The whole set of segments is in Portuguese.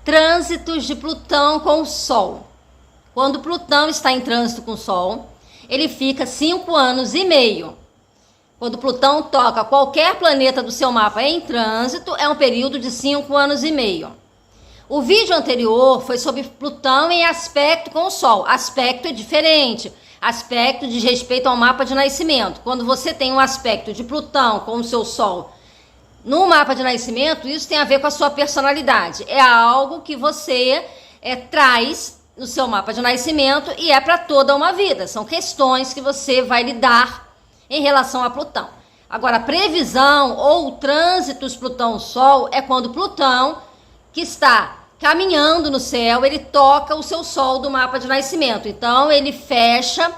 Trânsitos de Plutão com o Sol. Quando Plutão está em trânsito com o Sol, ele fica 5 anos e meio. Quando Plutão toca qualquer planeta do seu mapa em trânsito, é um período de 5 anos e meio. O vídeo anterior foi sobre Plutão em aspecto com o Sol. Aspecto é diferente. Aspecto diz respeito ao mapa de nascimento. Quando você tem um aspecto de Plutão com o seu Sol no mapa de nascimento, isso tem a ver com a sua personalidade. É algo que você traz no seu mapa de nascimento e é para toda uma vida. São questões que você vai lidar em relação a Plutão. Agora, a previsão ou trânsitos Plutão-Sol é quando Plutão, que está caminhando no céu, ele toca o seu Sol do mapa de nascimento. Então, ele fecha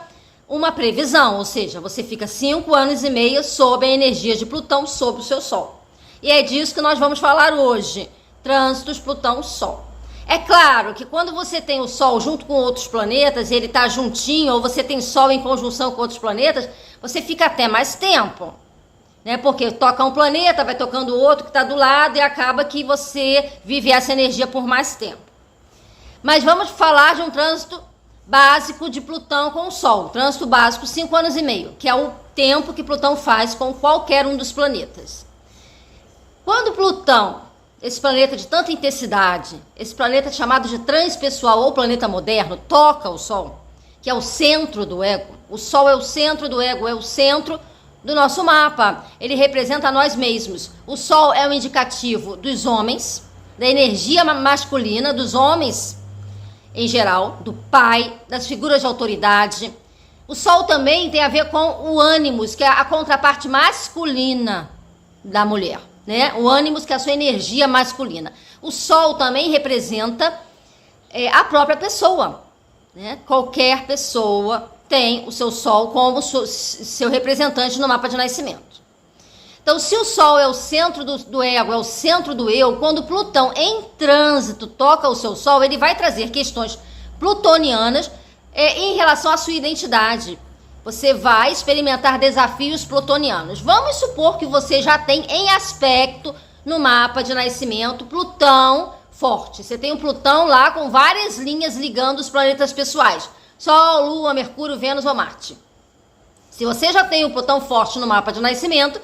uma previsão, ou seja, você fica 5 anos e meio sob a energia de Plutão sobre o seu Sol. E é disso que nós vamos falar hoje, trânsitos Plutão-Sol. É claro que quando você tem o Sol junto com outros planetas, e ele está juntinho, ou você tem Sol em conjunção com outros planetas, você fica até mais tempo, né? Porque toca um planeta, vai tocando o outro que está do lado e acaba que você vive essa energia por mais tempo. Mas vamos falar de um trânsito básico de Plutão com o Sol. Trânsito básico, 5 anos e meio, que é o tempo que Plutão faz com qualquer um dos planetas. Quando Plutão, esse planeta de tanta intensidade, esse planeta chamado de transpessoal ou planeta moderno, toca o Sol, que é o centro do ego. O Sol é o centro do ego, é o centro do nosso mapa. Ele representa nós mesmos. O Sol é um indicativo dos homens, da energia masculina, dos homens em geral, do pai, das figuras de autoridade. O Sol também tem a ver com o ânimos, que é a contraparte masculina da mulher, né? O ânimos, que é a sua energia masculina. O Sol também representa a própria pessoa, né? Qualquer pessoa tem o seu Sol como seu representante no mapa de nascimento. Então, se o Sol é o centro do ego, é o centro do eu, quando Plutão em trânsito toca o seu Sol, ele vai trazer questões plutonianas em relação à sua identidade. Você vai experimentar desafios plutonianos. Vamos supor que você já tem em aspecto no mapa de nascimento Plutão forte. Você tem um Plutão lá com várias linhas ligando os planetas pessoais. Sol, Lua, Mercúrio, Vênus ou Marte. Se você já tem o Plutão forte no mapa de nascimento,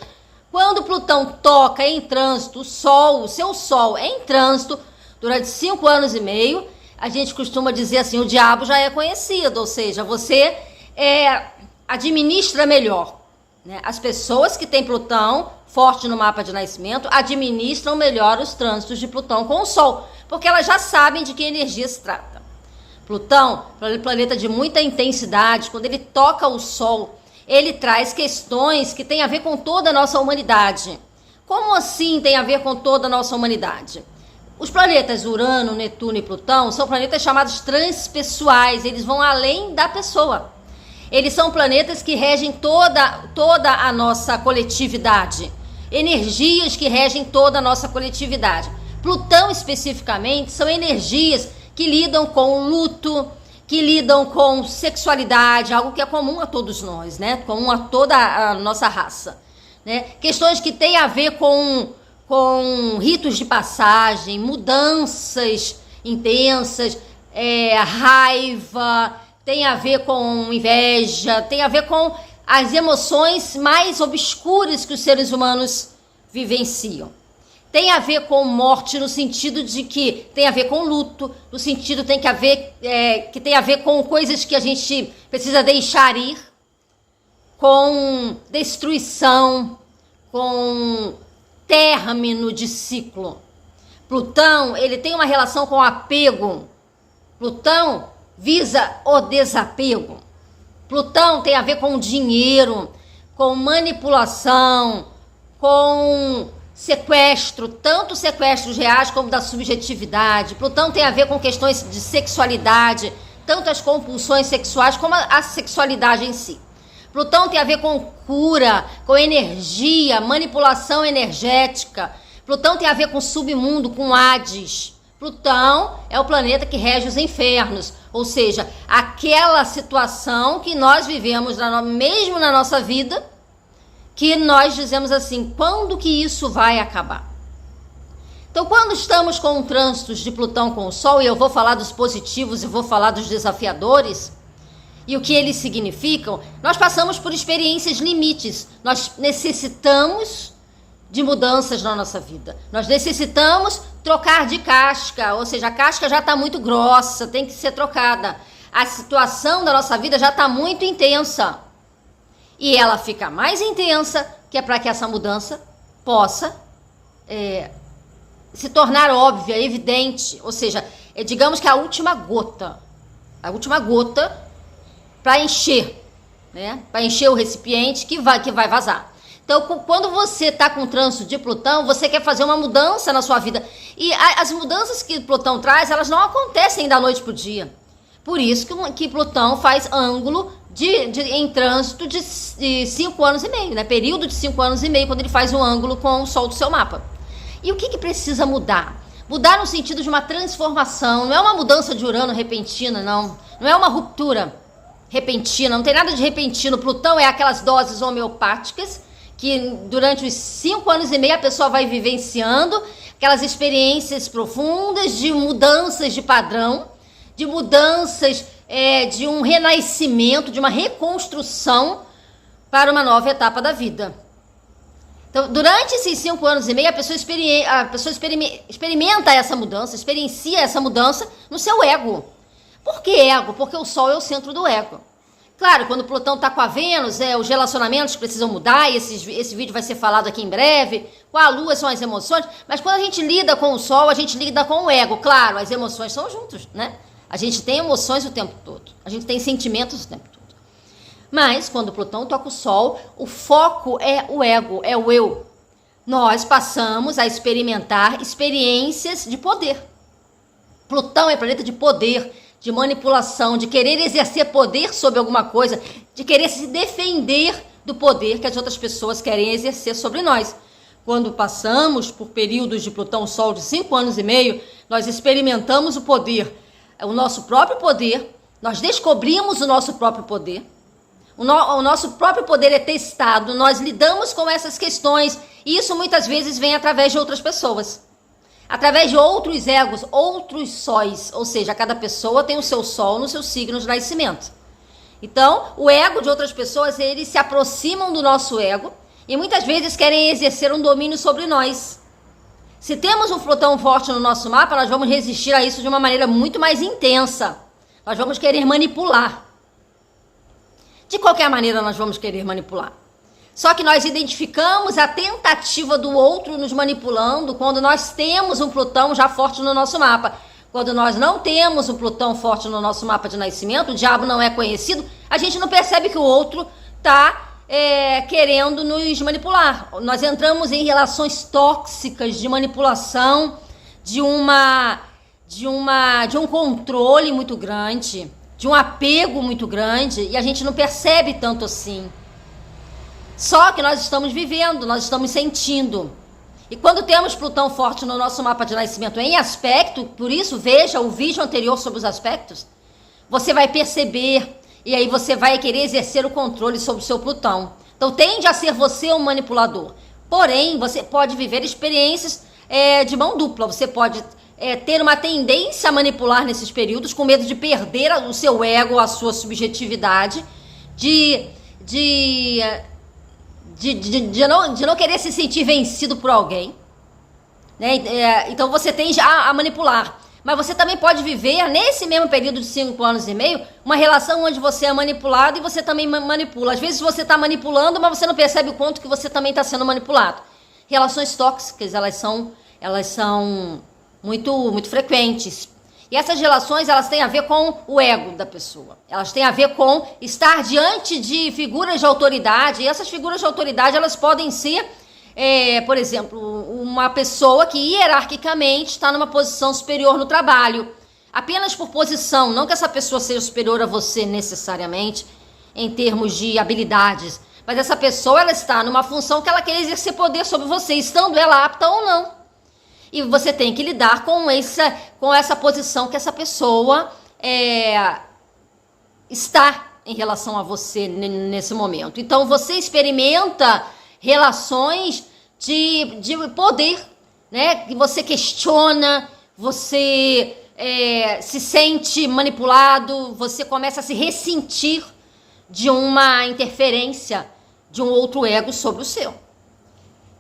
quando Plutão toca em trânsito, o seu Sol em trânsito, durante 5 anos e meio, a gente costuma dizer assim, o diabo já é conhecido, ou seja, você administra melhor, né? As pessoas que têm Plutão forte no mapa de nascimento administram melhor os trânsitos de Plutão com o Sol, porque elas já sabem de que energia se trata. Plutão, planeta de muita intensidade, quando ele toca o Sol, ele traz questões que têm a ver com toda a nossa humanidade. Como assim tem a ver com toda a nossa humanidade? Os planetas Urano, Netuno e Plutão são planetas chamados transpessoais, eles vão além da pessoa. Eles são planetas que regem toda a nossa coletividade. Energias que regem toda a nossa coletividade. Plutão, especificamente, são energias que lidam com o luto, que lidam com sexualidade, algo que é comum a todos nós, né? Comum a toda a nossa raça, né? Questões que têm a ver com ritos de passagem, mudanças intensas, raiva, tem a ver com inveja, tem a ver com as emoções mais obscuras que os seres humanos vivenciam. Tem a ver com morte no sentido de que tem a ver com luto, no sentido que tem a ver com coisas que a gente precisa deixar ir, com destruição, com término de ciclo. Plutão, ele tem uma relação com apego. Plutão visa o desapego. Plutão tem a ver com dinheiro, com manipulação, com sequestro, tanto sequestros reais como da subjetividade. Plutão tem a ver com questões de sexualidade, tanto as compulsões sexuais como a sexualidade em si. Plutão tem a ver com cura, com energia, manipulação energética. Plutão tem a ver com submundo, com Hades. Plutão é o planeta que rege os infernos, ou seja, aquela situação que nós vivemos mesmo na nossa vida, que nós dizemos assim, quando que isso vai acabar? Então, quando estamos com trânsitos de Plutão com o Sol, e eu vou falar dos positivos e vou falar dos desafiadores, e o que eles significam, nós passamos por experiências limites. Nós necessitamos de mudanças na nossa vida. Nós necessitamos trocar de casca, ou seja, a casca já está muito grossa, tem que ser trocada. A situação da nossa vida já está muito intensa. E ela fica mais intensa, que é para que essa mudança possa se tornar óbvia, evidente. Ou seja, digamos que a última gota para encher, né? Para encher o recipiente que vai vazar. Então, quando você está com o trânsito de Plutão, você quer fazer uma mudança na sua vida. E as mudanças que Plutão traz, elas não acontecem da noite para o dia. Por isso que Plutão faz ângulo em trânsito de 5 anos e meio, né? Período de 5 anos e meio, quando ele faz um ângulo com o Sol do seu mapa. E o que precisa mudar? Mudar no sentido de uma transformação. Não é uma mudança de Urano repentina, não. Não é uma ruptura repentina, não tem nada de repentino. Plutão é aquelas doses homeopáticas que durante os 5 anos e meio a pessoa vai vivenciando aquelas experiências profundas de mudanças de padrão, de mudanças, de um renascimento, de uma reconstrução para uma nova etapa da vida. Então, durante esses 5 anos e meio, a pessoa experimenta essa mudança, experiencia essa mudança no seu ego. Por que ego? Porque o Sol é o centro do ego. Claro, quando Plutão está com a Vênus, os relacionamentos precisam mudar, e esse vídeo vai ser falado aqui em breve. Com a Lua são as emoções, mas quando a gente lida com o Sol, a gente lida com o ego. Claro, as emoções são juntos, né? A gente tem emoções o tempo todo, a gente tem sentimentos o tempo todo. Mas, quando Plutão toca o Sol, o foco é o ego, é o eu. Nós passamos a experimentar experiências de poder. Plutão é planeta de poder, de manipulação, de querer exercer poder sobre alguma coisa, de querer se defender do poder que as outras pessoas querem exercer sobre nós. Quando passamos por períodos de Plutão-Sol de 5 anos e meio, nós experimentamos o poder, o nosso próprio poder, nós descobrimos o nosso próprio poder, o nosso próprio poder é testado, nós lidamos com essas questões, e isso muitas vezes vem através de outras pessoas. Através de outros egos, outros sóis, ou seja, cada pessoa tem o seu sol no seu signo de nascimento. Então, o ego de outras pessoas, eles se aproximam do nosso ego e muitas vezes querem exercer um domínio sobre nós. Se temos um Plutão forte no nosso mapa, nós vamos resistir a isso de uma maneira muito mais intensa. Nós vamos querer manipular. De qualquer maneira, nós vamos querer manipular. Só que nós identificamos a tentativa do outro nos manipulando quando nós temos um Plutão já forte no nosso mapa. Quando nós não temos um Plutão forte no nosso mapa de nascimento, o diabo não é conhecido, a gente não percebe que o outro está querendo nos manipular. Nós entramos em relações tóxicas de manipulação, de um controle muito grande, de um apego muito grande, e a gente não percebe tanto assim. Só que nós estamos vivendo, nós estamos sentindo. E quando temos Plutão forte no nosso mapa de nascimento em aspecto, por isso veja o vídeo anterior sobre os aspectos, você vai perceber, e aí você vai querer exercer o controle sobre o seu Plutão. Então tende a ser você um manipulador. Porém, você pode viver experiências de mão dupla. Você pode ter uma tendência a manipular nesses períodos, com medo de perder o seu ego, a sua subjetividade, de não querer se sentir vencido por alguém, né? Então você tende a manipular. Mas você também pode viver, nesse mesmo período de 5 anos e meio, uma relação onde você é manipulado e você também manipula. Às vezes você está manipulando, mas você não percebe o quanto que você também está sendo manipulado. Relações tóxicas, elas são muito, muito frequentes. E essas relações, elas têm a ver com o ego da pessoa. Elas têm a ver com estar diante de figuras de autoridade. E essas figuras de autoridade, elas podem ser, por exemplo, uma pessoa que hierarquicamente está numa posição superior no trabalho. Apenas por posição, não que essa pessoa seja superior a você necessariamente, em termos de habilidades. Mas essa pessoa, ela está numa função que ela quer exercer poder sobre você, estando ela apta ou não. E você tem que lidar com essa posição que essa pessoa está em relação a você nesse momento. Então, você experimenta relações de poder, né? Que você questiona, você se sente manipulado, você começa a se ressentir de uma interferência de um outro ego sobre o seu.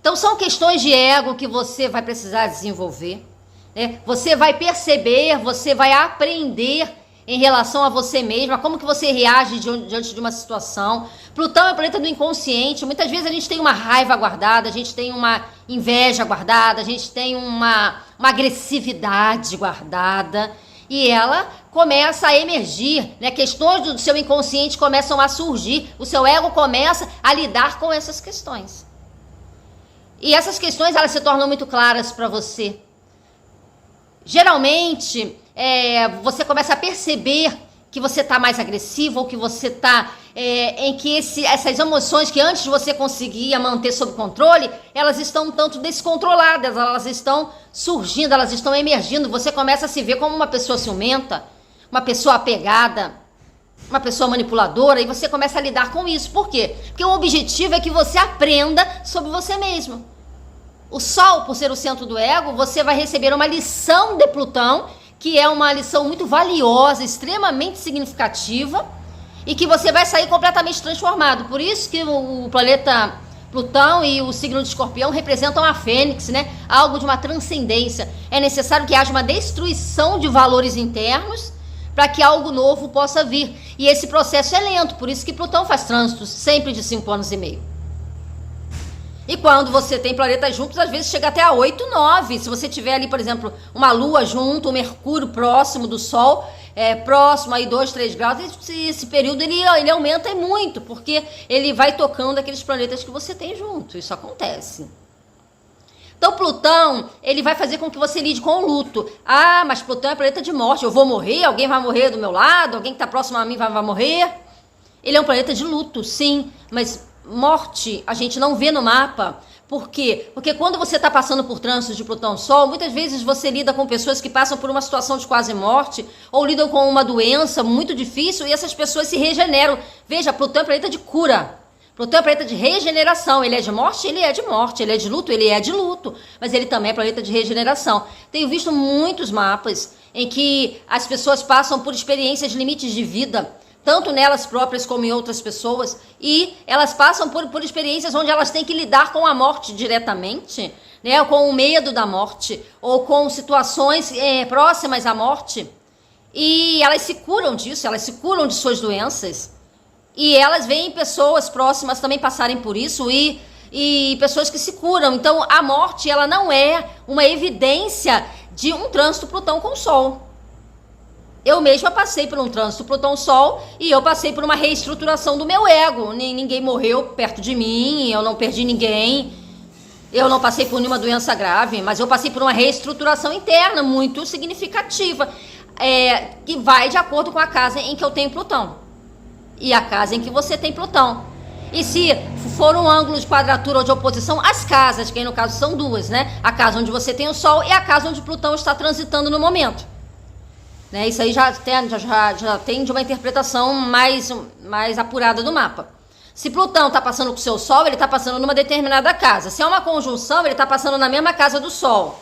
Então são questões de ego que você vai precisar desenvolver, né? Você vai perceber, você vai aprender em relação a você mesma, como que você reage diante de uma situação. Plutão é o planeta do inconsciente. Muitas vezes a gente tem uma raiva guardada, a gente tem uma inveja guardada, a gente tem uma agressividade guardada, e ela começa a emergir, né? Questões do seu inconsciente começam a surgir, o seu ego começa a lidar com essas questões. E essas questões, elas se tornam muito claras para você. Geralmente, você começa a perceber que você está mais agressivo, ou que você está em que essas emoções que antes você conseguia manter sob controle, elas estão um tanto descontroladas, elas estão surgindo, elas estão emergindo. Você começa a se ver como uma pessoa ciumenta, uma pessoa apegada, uma pessoa manipuladora, e você começa a lidar com isso. Por quê? Porque o objetivo é que você aprenda sobre você mesmo. O Sol, por ser o centro do ego, você vai receber uma lição de Plutão, que é uma lição muito valiosa, extremamente significativa, e que você vai sair completamente transformado. Por isso que o planeta Plutão e o signo de Escorpião representam a fênix, né? Algo de uma transcendência. É necessário que haja uma destruição de valores internos para que algo novo possa vir. E esse processo é lento, por isso que Plutão faz trânsitos sempre de 5 anos e meio. E quando você tem planetas juntos, às vezes chega até a 8, 9. Se você tiver ali, por exemplo, uma Lua junto, um Mercúrio próximo do Sol, próximo aí 2, 3 graus, esse período ele aumenta muito, porque ele vai tocando aqueles planetas que você tem junto. Isso acontece. Então Plutão, ele vai fazer com que você lide com o luto. Ah, mas Plutão é planeta de morte, eu vou morrer, alguém vai morrer do meu lado, alguém que está próximo a mim vai morrer. Ele é um planeta de luto, sim, mas morte a gente não vê no mapa. Por quê? Porque quando você está passando por trânsitos de Plutão-Sol, muitas vezes você lida com pessoas que passam por uma situação de quase morte, ou lidam com uma doença muito difícil, e essas pessoas se regeneram. Veja, Plutão é planeta de cura. Plutão é planeta de regeneração. Ele é de morte? Ele é de morte. Ele é de luto? Ele é de luto. Mas ele também é planeta de regeneração. Tenho visto muitos mapas em que as pessoas passam por experiências de limites de vida, tanto nelas próprias como em outras pessoas, e elas passam por experiências onde elas têm que lidar com a morte diretamente, né, com o medo da morte, ou com situações próximas à morte, e elas se curam disso, elas se curam de suas doenças, e elas veem pessoas próximas também passarem por isso, e pessoas que se curam. Então a morte, ela não é uma evidência de um trânsito Plutão com o Sol. Eu mesma passei por um trânsito Plutão-Sol, e eu passei por uma reestruturação do meu ego. Ninguém morreu perto de mim, eu não perdi ninguém, eu não passei por nenhuma doença grave, mas eu passei por uma reestruturação interna muito significativa, que vai de acordo com a casa em que eu tenho Plutão e a casa em que você tem Plutão. E se for um ângulo de quadratura ou de oposição, as casas, que no caso são duas, né? A casa onde você tem o Sol e a casa onde Plutão está transitando no momento. Isso aí já tem de uma interpretação mais apurada do mapa. Se Plutão está passando com o seu Sol, ele está passando numa determinada casa. Se é uma conjunção, ele está passando na mesma casa do Sol.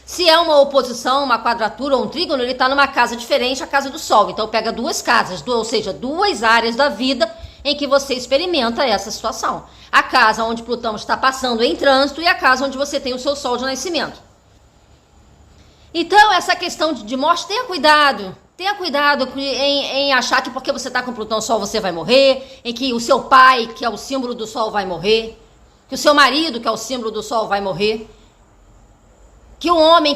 Se é uma oposição, uma quadratura ou um trígono, ele está numa casa diferente, a casa do Sol. Então pega duas casas, ou seja, duas áreas da vida em que você experimenta essa situação. A casa onde Plutão está passando em trânsito e a casa onde você tem o seu Sol de nascimento. Então, essa questão de morte, tenha cuidado em achar que porque você está com Plutão-Sol você vai morrer, em que o seu pai, que é o símbolo do Sol, vai morrer, que o seu marido, que é o símbolo do Sol, vai morrer, que o homem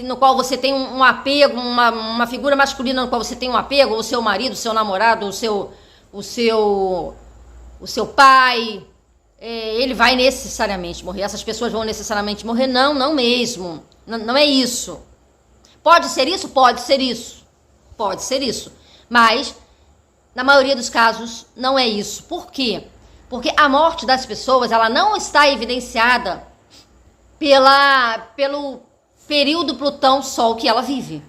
no qual você tem um apego, uma figura masculina no qual você tem um apego, o seu marido, o seu namorado, o seu pai, ele vai necessariamente morrer. Essas pessoas vão necessariamente morrer? Não mesmo. Não é isso. Pode ser isso? Pode ser isso. Pode ser isso. Mas, na maioria dos casos, não é isso. Por quê? Porque a morte das pessoas, ela não está evidenciada pelo período Plutão-Sol que ela vive.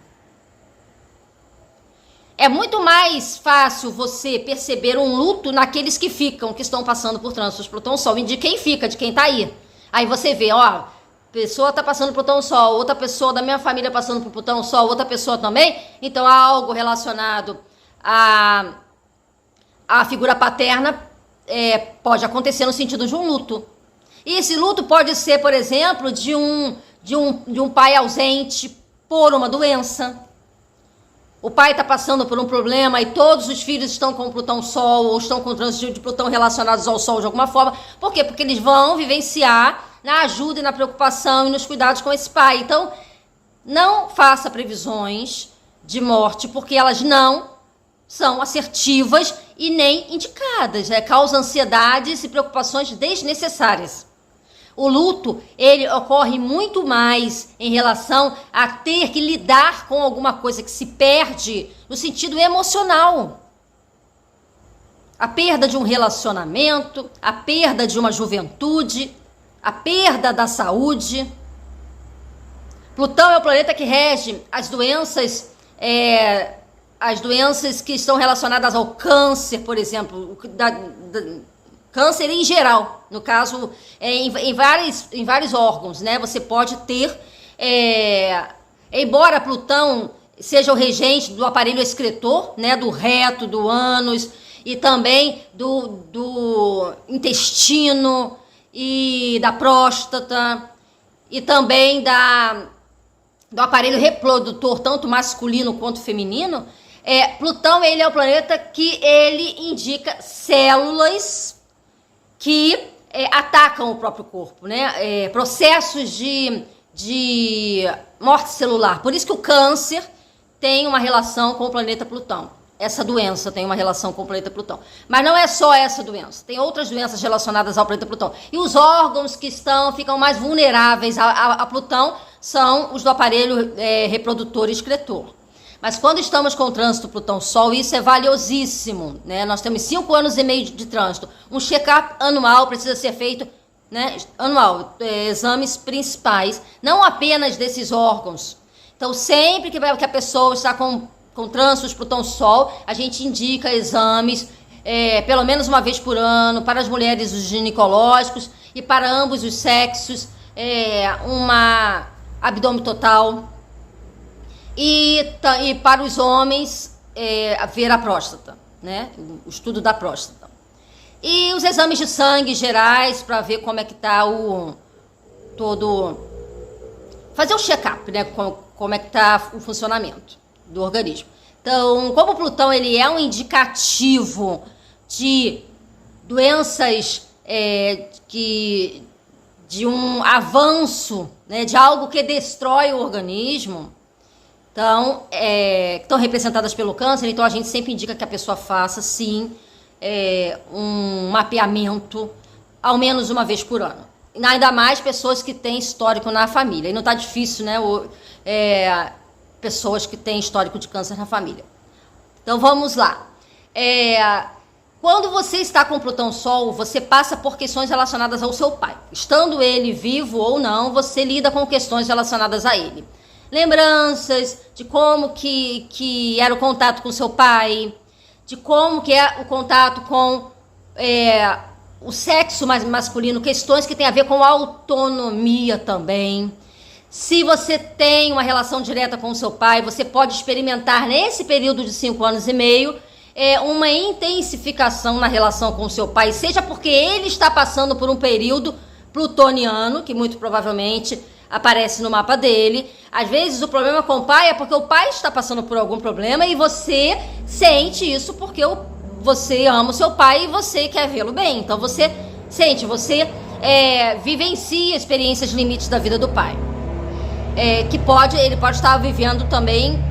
É muito mais fácil você perceber um luto naqueles que estão passando por trânsitos Plutão-Sol, e de quem fica, de quem está aí. Aí você vê, pessoa está passando por Plutão-Sol, outra pessoa da minha família passando por Plutão-Sol, outra pessoa também, então há algo relacionado à figura paterna, pode acontecer no sentido de um luto. E esse luto pode ser, por exemplo, de um pai ausente por uma doença. O pai está passando por um problema e todos os filhos estão com Plutão-Sol ou estão com trânsito de Plutão relacionados ao Sol de alguma forma. Por quê? Porque eles vão vivenciar na ajuda e na preocupação e nos cuidados com esse pai. Então, não faça previsões de morte, porque elas não são assertivas e nem indicadas. Causa ansiedades e preocupações desnecessárias. O luto, ele ocorre muito mais em relação a ter que lidar com alguma coisa que se perde no sentido emocional. A perda de um relacionamento, a perda de uma juventude, a perda da saúde. Plutão é o planeta que rege as doenças que estão relacionadas ao câncer, por exemplo, câncer em geral, no caso, em vários órgãos, né? Você pode ter, embora Plutão seja o regente do aparelho excretor, né? Do reto, do ânus e também do intestino e da próstata e também do aparelho reprodutor, tanto masculino quanto feminino. Plutão, ele é o planeta que ele indica células que atacam o próprio corpo, né? Processos de morte celular. Por isso que o câncer tem uma relação com o planeta Plutão. Essa doença tem uma relação com o planeta Plutão. Mas não é só essa doença. Tem outras doenças relacionadas ao planeta Plutão. E os órgãos que ficam mais vulneráveis a Plutão são os do aparelho reprodutor e excretor. Mas quando estamos com o trânsito Plutão-Sol, isso é valiosíssimo, né? Nós temos 5 anos e meio de trânsito. Um check-up anual precisa ser feito, né? Anual, exames principais, não apenas desses órgãos. Então, sempre que a pessoa está com trânsitos Plutão-Sol, a gente indica exames, pelo menos uma vez por ano, para as mulheres os ginecológicos e para ambos os sexos, uma abdômen total. E para os homens, ver a próstata, né? O estudo da próstata. E os exames de sangue gerais para ver como é que está fazer o check-up, né? Como é que está o funcionamento do organismo. Então, como o Plutão ele é um indicativo de doenças de um avanço, né? De algo que destrói o organismo. Então, estão representadas pelo câncer, então a gente sempre indica que a pessoa faça, sim, um mapeamento, ao menos uma vez por ano. Ainda mais pessoas que têm histórico na família. E não está difícil, né? Pessoas que têm histórico de câncer na família. Então, vamos lá. Quando você está com Plutão-Sol, você passa por questões relacionadas ao seu pai. Estando ele vivo ou não, você lida com questões relacionadas a ele. Lembranças de como que era o contato com seu pai, de como que é o contato com o sexo masculino, questões que têm a ver com autonomia também. Se você tem uma relação direta com o seu pai, você pode experimentar nesse período de 5 anos e meio uma intensificação na relação com o seu pai, seja porque ele está passando por um período plutoniano, que muito provavelmente aparece no mapa dele. Às vezes o problema com o pai é porque o pai está passando por algum problema e você sente isso porque você ama o seu pai e você quer vê-lo bem. Então você sente, você vivencia experiências limites da vida do pai. Ele pode estar vivendo também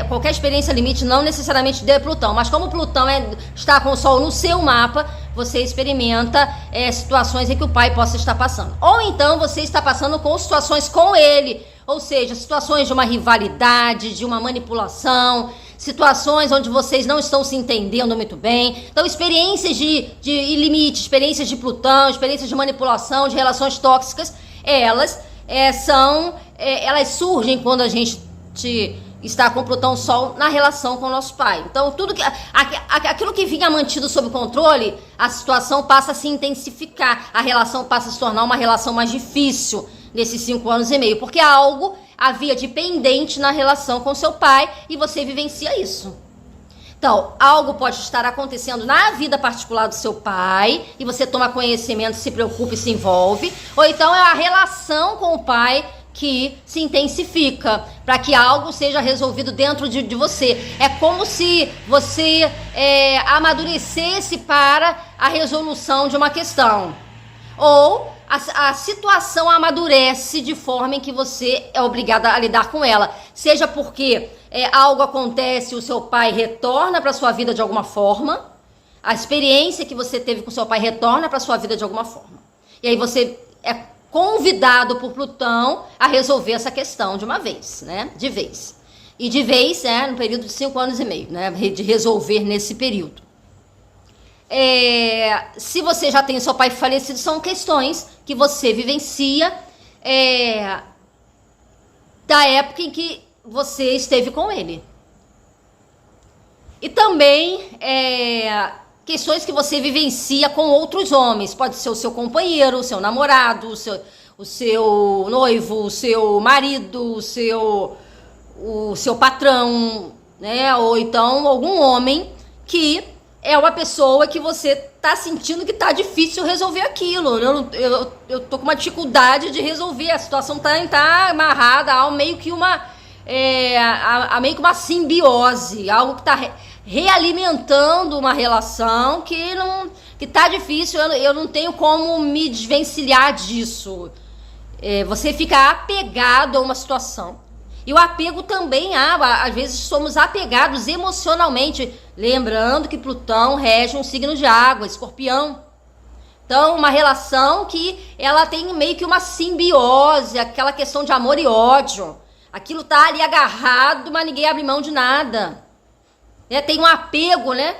qualquer experiência limite, não necessariamente de Plutão, mas como Plutão está com o Sol no seu mapa, você experimenta situações em que o pai possa estar passando. Ou então você está passando com situações com ele, ou seja, situações de uma rivalidade, de uma manipulação, situações onde vocês não estão se entendendo muito bem. Então, experiências de limite, experiências de Plutão, experiências de manipulação, de relações tóxicas, elas surgem quando a gente está com Plutão-Sol na relação com o nosso pai. Então, aquilo que vinha mantido sob controle, a situação passa a se intensificar, a relação passa a se tornar uma relação mais difícil, nesses 5 anos e meio, porque algo havia de pendente na relação com seu pai e você vivencia isso. Então, algo pode estar acontecendo na vida particular do seu pai e você toma conhecimento, se preocupa e se envolve. Ou então é a relação com o pai que se intensifica para que algo seja resolvido dentro de você. É como se você amadurecesse para a resolução de uma questão. Ou a situação amadurece de forma em que você é obrigada a lidar com ela. Seja porque algo acontece, o seu pai retorna para sua vida de alguma forma, a experiência que você teve com seu pai retorna para sua vida de alguma forma. E aí você é convidado por Plutão a resolver essa questão de uma vez, né? De vez. E de vez, no período de 5 anos e meio, né? De resolver nesse período. Se você já tem seu pai falecido, são questões que você vivencia da época em que você esteve com ele. E também questões que você vivencia com outros homens. Pode ser o seu companheiro, o seu namorado, o seu noivo, o seu marido, o seu patrão, né? Ou então algum homem que é uma pessoa que você tá sentindo que tá difícil resolver aquilo. Eu tô com uma dificuldade de resolver. A situação tá amarrada a meio que uma simbiose, algo que tá realimentando uma relação que tá difícil. Eu não tenho como me desvencilhar disso. Você fica apegado a uma situação. E o apego também, às vezes somos apegados emocionalmente. Lembrando que Plutão rege um signo de água, Escorpião. Então, uma relação que ela tem meio que uma simbiose, aquela questão de amor e ódio. Aquilo tá ali agarrado, mas ninguém abre mão de nada. Tem um apego, né?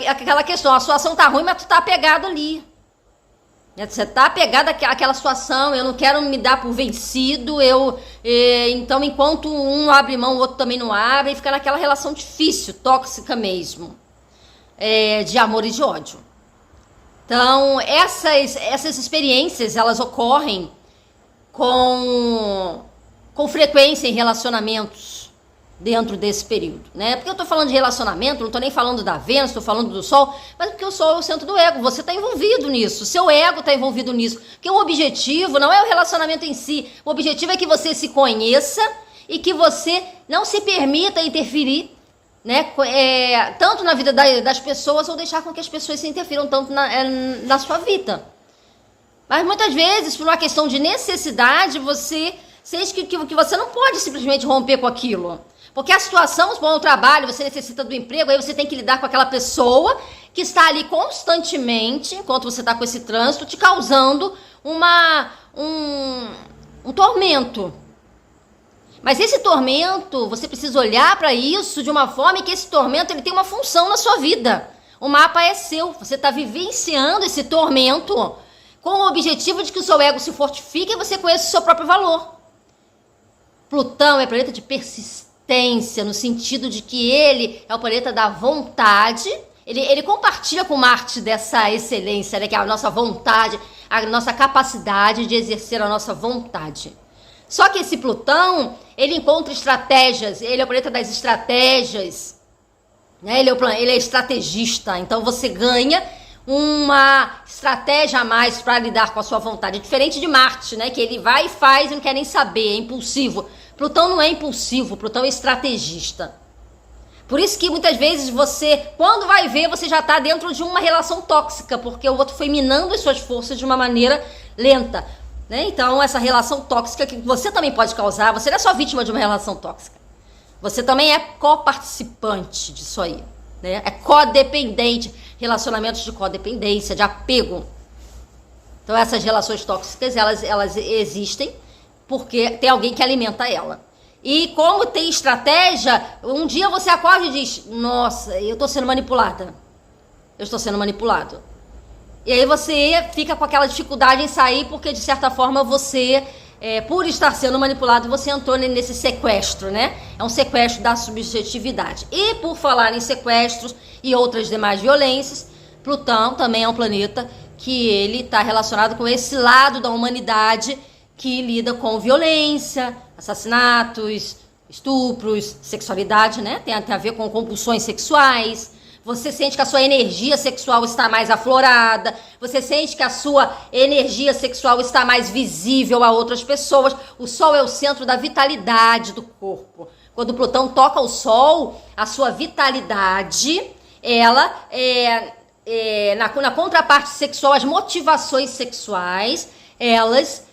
Aquela questão, a situação tá ruim, mas tu tá apegado ali. Você tá apegado àquela situação, eu não quero me dar por vencido, então enquanto um abre mão, o outro também não abre, e fica naquela relação difícil, tóxica mesmo, de amor e de ódio. Então, essas experiências, elas ocorrem com frequência em relacionamentos dentro desse período, né? Porque eu tô falando de relacionamento, não tô nem falando da Vênus, tô falando do Sol, mas porque o Sol é o centro do ego, você tá envolvido nisso, o seu ego tá envolvido nisso, porque o objetivo não é o relacionamento em si, o objetivo é que você se conheça e que você não se permita interferir, né? Tanto na vida das pessoas ou deixar com que as pessoas se interfiram tanto na sua vida. Mas muitas vezes, por uma questão de necessidade, você sente que você não pode simplesmente romper com aquilo. Porque a situação, bom, o trabalho, você necessita do emprego, aí você tem que lidar com aquela pessoa que está ali constantemente, enquanto você está com esse trânsito, te causando um tormento. Mas esse tormento, você precisa olhar para isso de uma forma que esse tormento ele tem uma função na sua vida. O mapa é seu, você está vivenciando esse tormento com o objetivo de que o seu ego se fortifique e você conheça o seu próprio valor. Plutão é planeta de persistência, no sentido de que ele é o planeta da vontade. Ele compartilha com Marte dessa excelência, né, que é a nossa vontade, a nossa capacidade de exercer a nossa vontade. Só que esse Plutão, ele encontra estratégias, ele é o planeta das estratégias, né? Ele é estrategista, então você ganha uma estratégia a mais para lidar com a sua vontade. É diferente de Marte, né, que ele vai e faz e não quer nem saber, é impulsivo. Plutão não é impulsivo, Plutão é estrategista. Por isso que muitas vezes você, quando vai ver, você já está dentro de uma relação tóxica, porque o outro foi minando as suas forças de uma maneira lenta, né? Então, essa relação tóxica que você também pode causar, você não é só vítima de uma relação tóxica. Você também é coparticipante disso aí, né? É codependente, relacionamentos de codependência, de apego. Então, essas relações tóxicas, elas existem, porque tem alguém que alimenta ela. E como tem estratégia, um dia você acorda e diz, nossa, eu estou sendo manipulada. Eu estou sendo manipulado. E aí você fica com aquela dificuldade em sair, porque de certa forma você, por estar sendo manipulado, você entrou nesse sequestro, né? É um sequestro da subjetividade. E por falar em sequestros e outras demais violências, Plutão também é um planeta que ele está relacionado com esse lado da humanidade que lida com violência, assassinatos, estupros, sexualidade, né? Tem a ver com compulsões sexuais. Você sente que a sua energia sexual está mais aflorada. Você sente que a sua energia sexual está mais visível a outras pessoas. O Sol é o centro da vitalidade do corpo. Quando Plutão toca o Sol, a sua vitalidade, ela na contraparte sexual, as motivações sexuais, elas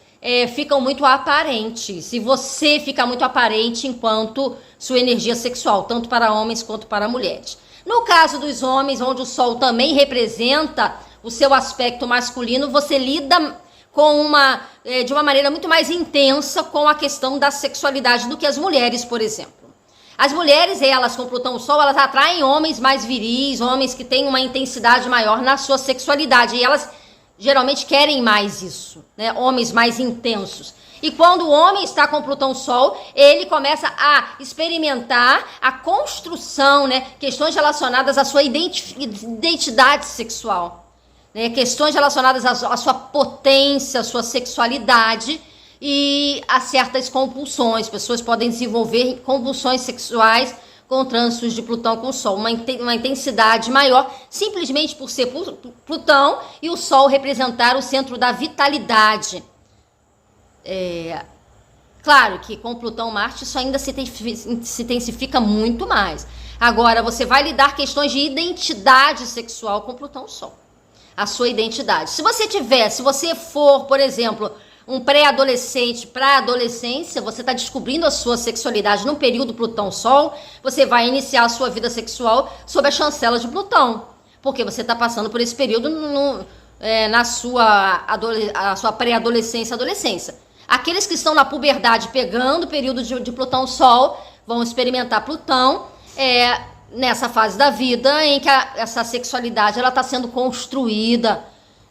ficam muito aparentes. E você fica muito aparente enquanto sua energia sexual, tanto para homens quanto para mulheres. No caso dos homens, onde o Sol também representa o seu aspecto masculino, você lida de uma maneira muito mais intensa com a questão da sexualidade do que as mulheres, por exemplo. As mulheres, elas com Plutão Sol, elas atraem homens mais viris, homens que têm uma intensidade maior na sua sexualidade. E elas geralmente querem mais isso, né? Homens mais intensos. E quando o homem está com Plutão Sol, ele começa a experimentar a construção, né? Questões relacionadas à sua identidade sexual, né? Questões relacionadas à sua potência, à sua sexualidade e a certas compulsões. Pessoas podem desenvolver compulsões sexuais com trânsitos de Plutão com o Sol, uma intensidade maior, simplesmente por ser Plutão e o Sol representar o centro da vitalidade. Claro que com Plutão-Marte isso ainda se intensifica muito mais. Agora, você vai lidar questões de identidade sexual com Plutão-Sol. A sua identidade. Se você for, por exemplo, um pré-adolescente para a adolescência, você está descobrindo a sua sexualidade num período Plutão-Sol, você vai iniciar a sua vida sexual sob a chancela de Plutão. Porque você está passando por esse período na sua pré-adolescência e adolescência. Aqueles que estão na puberdade pegando o período de Plutão-Sol vão experimentar Plutão nessa fase da vida em que essa sexualidade está sendo construída,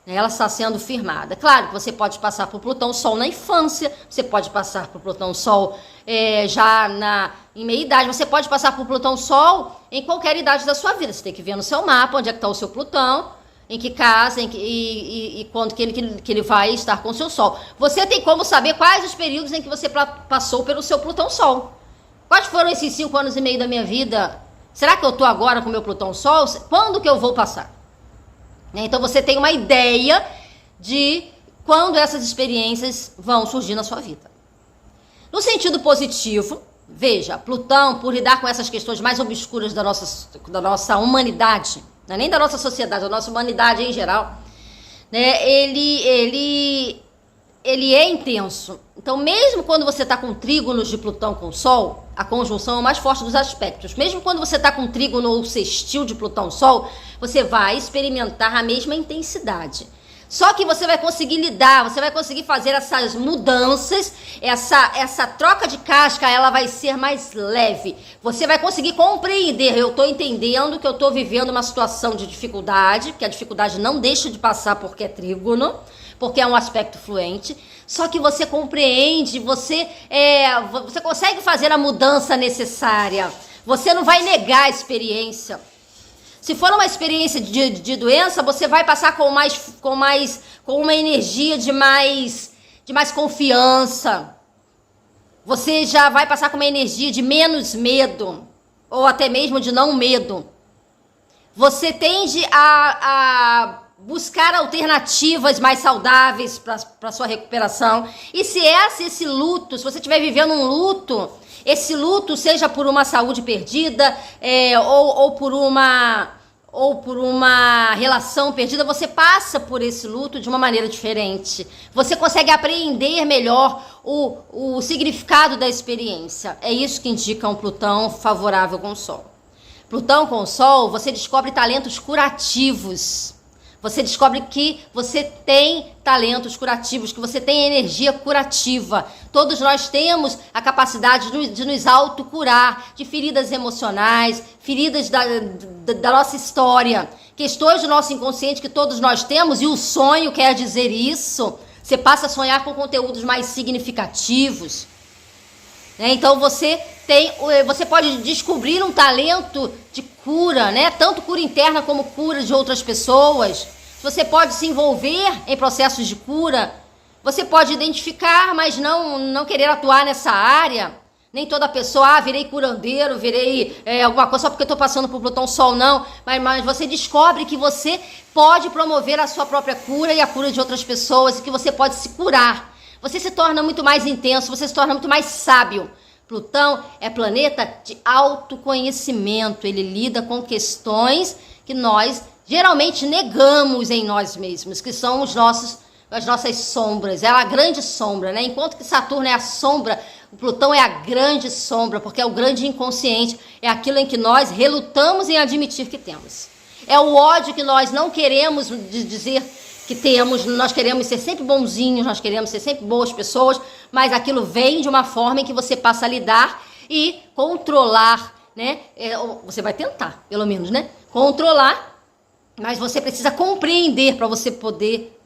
ela está sendo firmada. Claro que você pode passar por Plutão-Sol na infância, você pode passar por Plutão-Sol em meia idade, você pode passar por Plutão-Sol em qualquer idade da sua vida. Você tem que ver no seu mapa onde é que está o seu Plutão, em que casa, e quando que ele vai estar com o seu Sol. Você tem como saber quais os períodos em que você passou pelo seu Plutão-Sol. Quais foram esses 5 anos e meio da minha vida? Será que eu estou agora com o meu Plutão-Sol? Quando que eu vou passar? Então você tem uma ideia de quando essas experiências vão surgir na sua vida. No sentido positivo, veja, Plutão, por lidar com essas questões mais obscuras da nossa humanidade, não é nem da nossa sociedade, da nossa humanidade em geral, né? Ele é intenso. Então, mesmo quando você está com trígonos de Plutão com o Sol, a conjunção é o mais forte dos aspectos. Mesmo quando você está com trígono ou sextil de Plutão-Sol, você vai experimentar a mesma intensidade. Só que você vai conseguir lidar, você vai conseguir fazer essas mudanças, essa troca de casca, ela vai ser mais leve. Você vai conseguir compreender, eu estou entendendo que eu estou vivendo uma situação de dificuldade, porque a dificuldade não deixa de passar porque é trígono, porque é um aspecto fluente. Só que você compreende, você consegue fazer a mudança necessária. Você não vai negar a experiência. Se for uma experiência de doença, você vai passar com uma energia de mais confiança. Você já vai passar com uma energia de menos medo, ou até mesmo de não medo. Você tende a buscar alternativas mais saudáveis para sua recuperação. E se esse luto, se você estiver vivendo um luto, esse luto seja por uma saúde perdida, ou por uma relação perdida, você passa por esse luto de uma maneira diferente. Você consegue apreender melhor o significado da experiência. É isso que indica um Plutão favorável com o Sol. Plutão com o Sol, você descobre talentos curativos. Você descobre que você tem talentos curativos, que você tem energia curativa. Todos nós temos a capacidade de nos autocurar de feridas emocionais, feridas da nossa história, questões do nosso inconsciente que todos nós temos, e o sonho quer dizer isso. Você passa a sonhar com conteúdos mais significativos. Então você pode descobrir um talento de cura, né? Tanto cura interna como cura de outras pessoas. Você pode se envolver em processos de cura Você pode identificar, mas não querer atuar nessa área. Nem toda pessoa, virei curandeiro, virei alguma coisa só porque eu estou passando por Plutão Sol, não. Mas você descobre que você pode promover a sua própria cura e a cura de outras pessoas, e que você pode se curar. Você se torna muito mais intenso, você se torna muito mais sábio. Plutão é planeta de autoconhecimento, ele lida com questões que nós geralmente negamos em nós mesmos, que são as nossas sombras, é a grande sombra, né? Enquanto que Saturno é a sombra, o Plutão é a grande sombra, porque é o grande inconsciente, é aquilo em que nós relutamos em admitir que temos. É o ódio que nós não queremos dizer que temos, nós queremos ser sempre bonzinhos, nós queremos ser sempre boas pessoas, mas aquilo vem de uma forma em que você passa a lidar e controlar, né? Você vai tentar, pelo menos, né? Controlar, mas você precisa compreender para você poder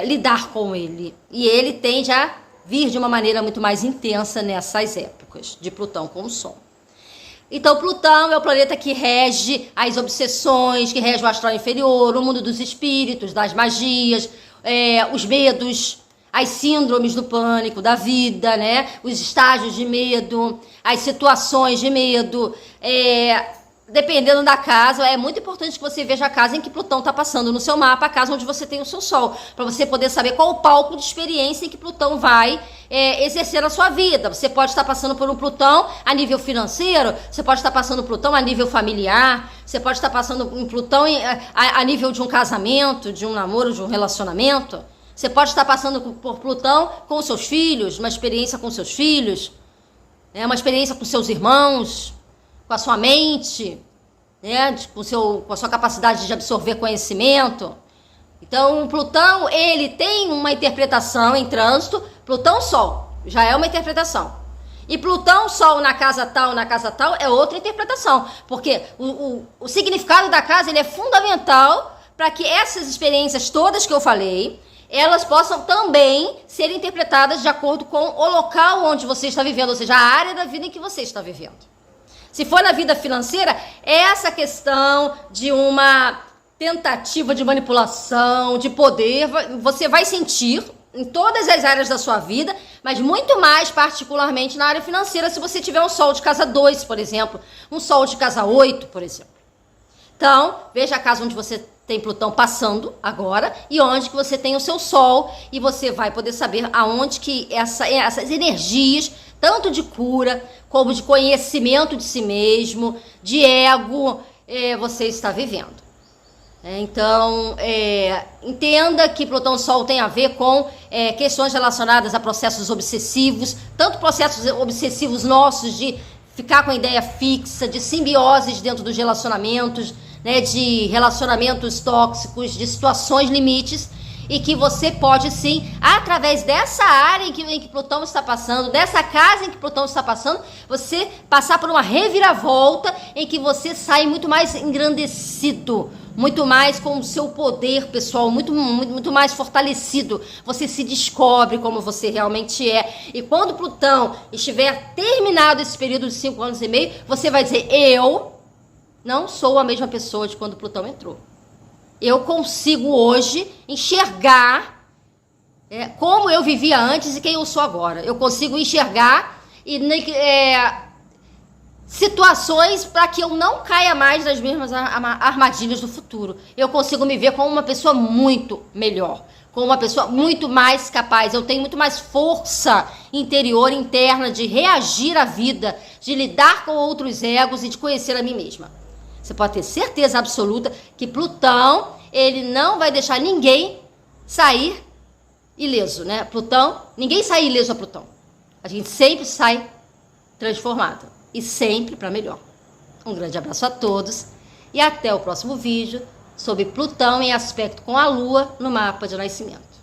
lidar com ele. E ele tende a vir de uma maneira muito mais intensa nessas épocas de Plutão com o Sol. Então, Plutão é o planeta que rege as obsessões, que rege o astral inferior, o mundo dos espíritos, das magias, os medos, as síndromes do pânico, da vida, né? Os estágios de medo, as situações de medo. Dependendo da casa, é muito importante que você veja a casa em que Plutão está passando no seu mapa, a casa onde você tem o seu Sol, para você poder saber qual o palco de experiência em que Plutão vai exercer a sua vida. Você pode estar passando por um Plutão a nível financeiro, você pode estar passando por Plutão a nível familiar, você pode estar passando por Plutão a nível de um casamento, de um namoro, de um relacionamento. Você pode estar passando por Plutão com os seus filhos, uma experiência com seus filhos, uma experiência com seus irmãos, com a sua mente, né, com a sua capacidade de absorver conhecimento. Então, Plutão, ele tem uma interpretação em trânsito. Plutão-Sol já é uma interpretação. E Plutão-Sol na casa tal é outra interpretação. Porque o significado da casa ele é fundamental para que essas experiências todas que eu falei, elas possam também ser interpretadas de acordo com o local onde você está vivendo, ou seja, a área da vida em que você está vivendo. Se for na vida financeira, essa questão de uma tentativa de manipulação, de poder, você vai sentir em todas as áreas da sua vida, mas muito mais particularmente na área financeira, se você tiver um Sol de casa 2, por exemplo, um Sol de casa 8, por exemplo. Então, veja a casa onde você tem Plutão passando agora e onde que você tem o seu Sol, e você vai poder saber aonde que essas energias, tanto de cura, como de conhecimento de si mesmo, de ego, você está vivendo. Então, entenda que Plutão-Sol tem a ver com questões relacionadas a processos obsessivos, tanto processos obsessivos nossos de ficar com a ideia fixa, de simbioses dentro dos relacionamentos, né, de relacionamentos tóxicos, de situações limites, e que você pode sim, através dessa área em que Plutão está passando, dessa casa em que Plutão está passando, você passar por uma reviravolta em que você sai muito mais engrandecido, muito mais com o seu poder pessoal, muito mais fortalecido. Você se descobre como você realmente é. E quando Plutão estiver terminado esse período de 5 anos e meio, você vai dizer, eu não sou a mesma pessoa de quando Plutão entrou. Eu consigo hoje enxergar como eu vivia antes e quem eu sou agora. Eu consigo enxergar situações para que eu não caia mais nas mesmas armadilhas do futuro. Eu consigo me ver como uma pessoa muito melhor, como uma pessoa muito mais capaz. Eu tenho muito mais força interior, interna, de reagir à vida, de lidar com outros egos e de conhecer a mim mesma. Você pode ter certeza absoluta que Plutão, ele não vai deixar ninguém sair ileso, né? Plutão, ninguém sai ileso a Plutão. A gente sempre sai transformado e sempre para melhor. Um grande abraço a todos e até o próximo vídeo sobre Plutão em aspecto com a Lua no mapa de nascimento.